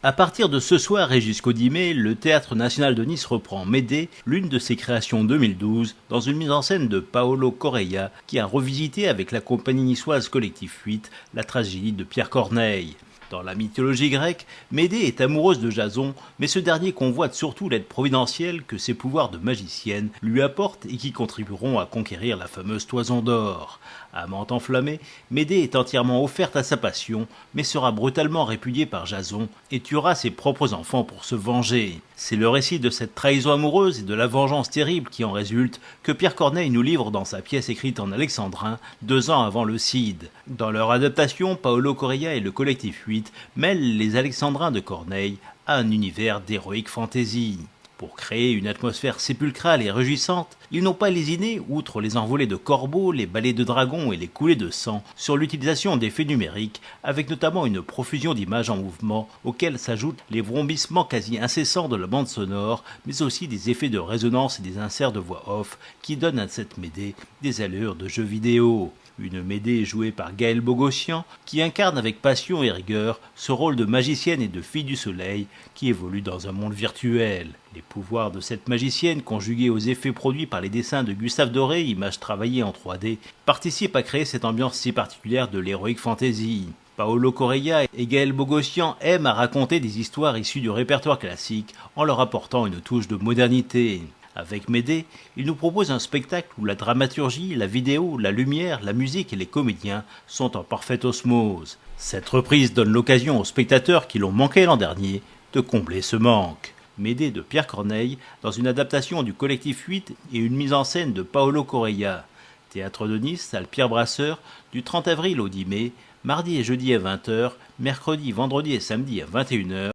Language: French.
À partir de ce soir et jusqu'au 10 mai, le Théâtre national de Nice reprend Médée, l'une de ses créations 2012, dans une mise en scène de Paolo Correia, qui a revisité avec la compagnie niçoise Collectif 8 la tragédie de Pierre Corneille. Dans la mythologie grecque, Médée est amoureuse de Jason, mais ce dernier convoite surtout l'aide providentielle que ses pouvoirs de magicienne lui apportent et qui contribueront à conquérir la fameuse toison d'or. Amante enflammée, Médée est entièrement offerte à sa passion, mais sera brutalement répudiée par Jason et tuera ses propres enfants pour se venger. C'est le récit de cette trahison amoureuse et de la vengeance terrible qui en résulte que Pierre Corneille nous livre dans sa pièce écrite en alexandrin 2 ans avant le Cid. Dans leur adaptation, Paolo Correia et le Collectif 8 mêlent les alexandrins de Corneille à un univers d'héroïque fantasy. Pour créer une atmosphère sépulcrale et réjouissante, ils n'ont pas lésiné, outre les envolées de corbeaux, les balais de dragons et les coulées de sang, sur l'utilisation d'effets numériques, avec notamment une profusion d'images en mouvement, auxquelles s'ajoutent les vrombissements quasi incessants de la bande sonore, mais aussi des effets de résonance et des inserts de voix off qui donnent à cette Médée des allures de jeu vidéo. Une Médée jouée par Gaëlle Bogossian, qui incarne avec passion et rigueur ce rôle de magicienne et de fille du soleil qui évolue dans un monde virtuel. Les pouvoirs de cette magicienne, conjugués aux effets produits par les dessins de Gustave Doré, images travaillées en 3D, participent à créer cette ambiance si particulière de l'heroic fantasy. Paolo Correia et Gaëlle Bogossian aiment à raconter des histoires issues du répertoire classique en leur apportant une touche de modernité. Avec Médée, il nous propose un spectacle où la dramaturgie, la vidéo, la lumière, la musique et les comédiens sont en parfaite osmose. Cette reprise donne l'occasion aux spectateurs qui l'ont manqué l'an dernier de combler ce manque. Médée de Pierre Corneille, dans une adaptation du Collectif 8 et une mise en scène de Paolo Correia. Théâtre de Nice, salle Pierre Brasseur, du 30 avril au 10 mai, mardi et jeudi à 20h, mercredi, vendredi et samedi à 21h.